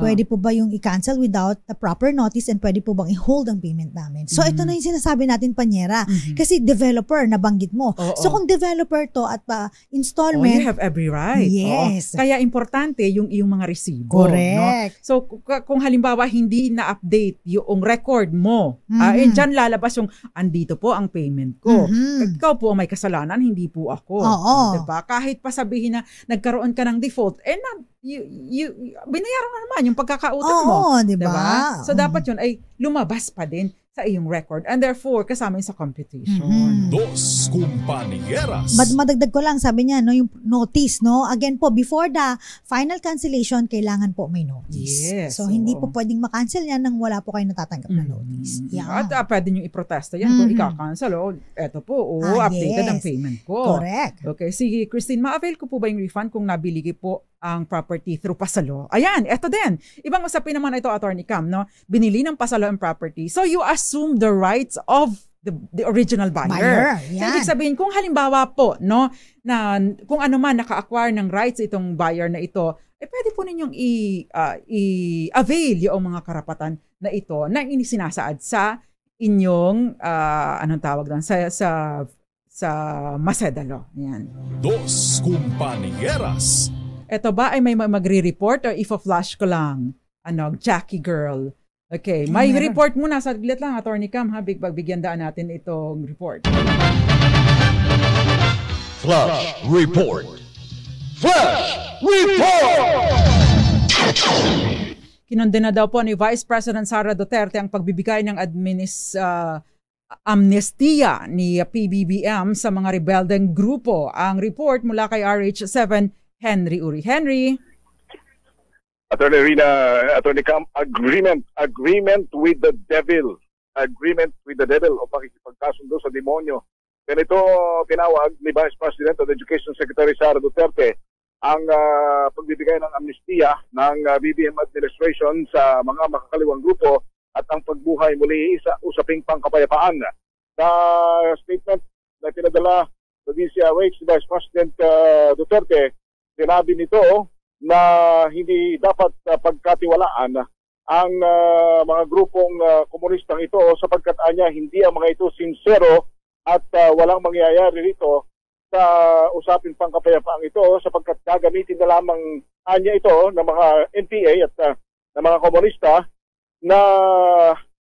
Pwede po ba yung i-cancel without the proper notice and pwede po bang i-hold ang payment namin? So ito na yung sinasabi natin, Panyera. Kasi developer, nabanggit mo. So kung developer to at installment, you have every right. Yes. Kaya importante yung iyong mga resibo. Correct. No? So kung halimbawa hindi na-update yung record mo, dyan lalabas yung andito po ang payment ko. Ikaw po ang may kasalanan, hindi po ako. Diba? Kahit pa sabihin na nagkaroon ka ng default, binayaran mo naman yung pagkakautang mo. Diba? So dapat yun ay lumabas pa din sa iyong record and therefore kasama sa computation. Dos Compañeras. Madagdag ko lang, sabi niya, yung notice, again po, before the final cancellation, kailangan po may notice. Yes. So, hindi po pwedeng makancel yan nang wala po kayo natatanggap na notice. At pwede nyo iprotesta yan kung ika-cancel. Eto po, updated ang payment ko. Correct. Okay, sige, Christine, ma-avail ko po ba yung refund kung nabili po ang property through pasalo? Ayan, eto din. Ibang usapin naman ito, Attorney Cam, Binili ng pasalo ang property. So, you assume the rights of the original buyer. So, ibig sabihin, kung halimbawa po, na kung ano man naka-acquire ng rights itong buyer na ito, pwede po ninyong i-avail yung mga karapatan na ito na inisinasaad sa inyong, anong tawag doon, sa Macedalo. Ayan. Dos Compañeras. Ito ba ay may magre-report o ifo-flash ko lang? Jackie girl. Okay, may report muna. Saglit lang, Attorney Cam, bigyan daan natin itong report. Flash Report. Flash Report! Kinondena daw po ni Vice President Sara Duterte ang pagbibigay ng amnestia ni PBBM sa mga rebeldeng grupo. Ang report mula kay RH7, Henry Uri. Henry? Attorney Rina, Attorney Cam, agreement with the devil. Agreement with the devil o pakikipagkasundo sa demonyo. Ganito pinawag ni Vice President at Education Secretary Sara Duterte ang pagbibigay ng amnestia ng BBM administration sa mga makakaliwang grupo at ang pagbuhay muli sa usaping pangkapayapaan. Sa statement na pinadala sa DCRH si Vice President Duterte, sinabi nito na hindi dapat pagkatiwalaan ang mga grupong komunistang ito sapagkat anya hindi ang mga ito sincero at walang mangyayari rito sa usaping pangkapayapaang ito sapagkat gagamitin na lamang anya ito ng mga NPA at ng mga komunista na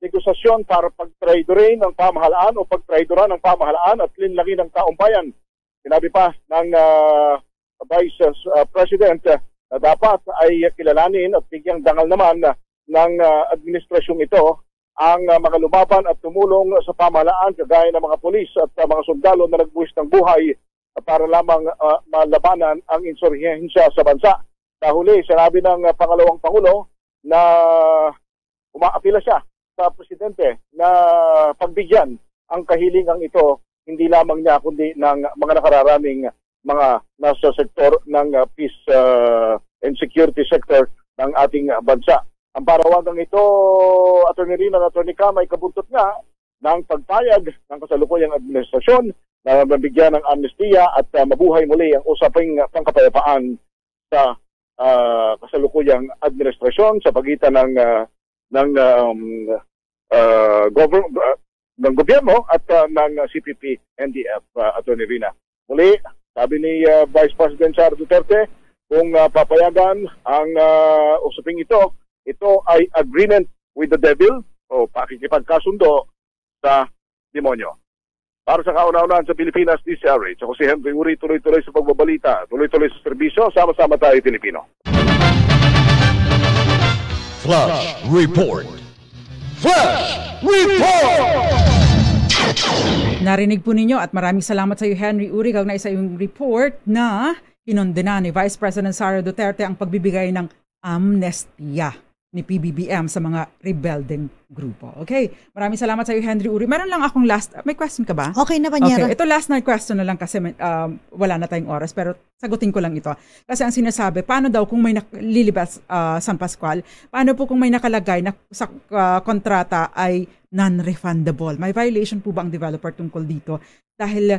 negosasyon para pagtraidorin ng pamahalaan o pagtraidoran ng pamahalaan at linlangin ng taong bayan. Sinabi pa ng Vice President na dapat ay kilalanin at bigyang dangal naman ng administrasyong ito ang mga lumaban at tumulong sa pamahalaan kagaya ng mga pulis at mga sundalo na nagbuwis ng buhay para lamang malabanan ang insurhensya sa bansa. Sa huli, sinabi ng pangalawang Pangulo na umaapila siya sa Presidente na pagbigyan ang kahilingang ito hindi lamang niya kundi ng mga nakararaming mga nasa sektor ng peace and security sector ng ating bansa. Ang parawagang ito, Attorney Rina at Attorney Cam, ay kabuntot nga ng pagpayag ng kasalukuyang administrasyon na mabigyan ng amnestia at mabuhay muli ang usaping pangkapayapaan sa kasalukuyang administrasyon sa pagitan ng gobyerno at ng CPP, NDF, Attorney Rina. Muli, sabi ni Vice President Sara Duterte, kung papayagan ang usaping ito ay agreement with the devil o pakikipagkasundo sa demonyo. Para sa kauna-unahan sa Pilipinas, DCRH, ako si Henry Uri, tuloy-tuloy sa pagbabalita, tuloy-tuloy sa serbisyo, sama-sama tayo Pilipino. Flash Report. Flash Report! Narinig po ninyo at maraming salamat sa iyo, Henry Uri, kaugnay sa iyong report na kinondena ni Vice President Sara Duterte ang pagbibigay ng amnestia ni PBBM sa mga rebelding grupo. Okay, maraming salamat sa iyo, Henry Uri. Meron lang akong may question ka ba? Okay na, Panyera. Okay, ito last night question na lang kasi wala na tayong oras, pero sagutin ko lang ito. Kasi ang sinasabi, paano daw kung may Lilibet San Pascual, paano po kung may nakalagay na sa kontrata ay non-refundable? May violation po ba ang developer tungkol dito? Dahil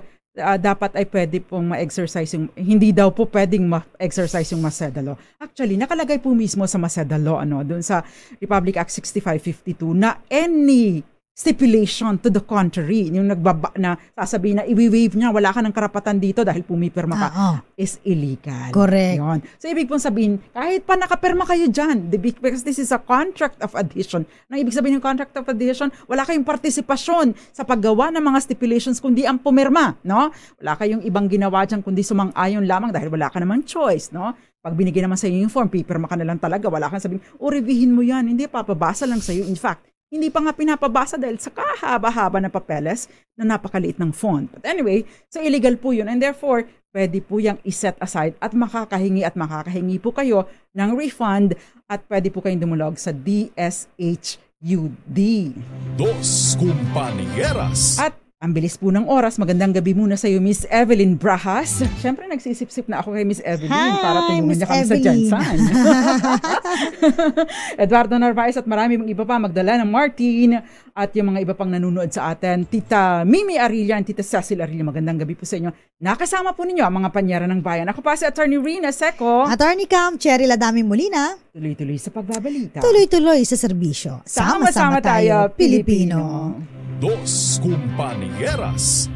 dapat ay pwede pong ma-exercise yung, hindi daw po pwedeng ma-exercise yung Maceda Law. Actually, nakalagay po mismo sa Maceda Law, doon sa Republic Act 6552 na any stipulation to the contrary, yung na sasabihin na i-waive niya, wala ka ng karapatan dito dahil pumipirma ka, is illegal. Correct. Yun. So, ibig pong sabihin, kahit pa nakapirma kayo dyan, because this is a contract of adhesion. Nang ibig sabihin ng contract of adhesion, wala kayong partisipasyon sa paggawa ng mga stipulations kundi ang pumirma, no? Wala kayong ibang ginawa dyan kundi sumang-ayon lamang dahil wala ka namang choice, no? Pag binigyan naman sa iyo yung form, pipirma ka na lang talaga, wala kang sabihin, revihin mo yan, hindi, papabasa lang sa iyo. In fact, hindi pa nga pinapabasa dahil sa kahaba-haba na papeles na napakaliit ng font. But anyway, so illegal po yun and therefore, pwede po yung iset aside at makakahingi po kayo ng refund at pwede po kayong dumulog sa DSHUD. Dos Compañeras. At ang bilis po ng oras. Magandang gabi muna sa iyo, Miss Evelyn Brahas. Siyempre, nagsisip-sip na ako kay Miss Evelyn para tulungan niya kami sa Jensan. Eduardo Narvaez at marami mga iba pa. Magdalena Martin at yung mga iba pang nanonood sa atin. Tita Mimi Arilla and Tita Cecil Arilla. Magandang gabi po sa inyo. Nakasama po ninyo ang mga panyera ng bayan. Ako pa si Attorney Rina Seco. Attorney Cam, Cherry Ladaming Molina. Tuloy-tuloy sa pagbabalita. Tuloy-tuloy sa serbisyo. Sama-sama tayo, Pilipino. Dos Compañeras.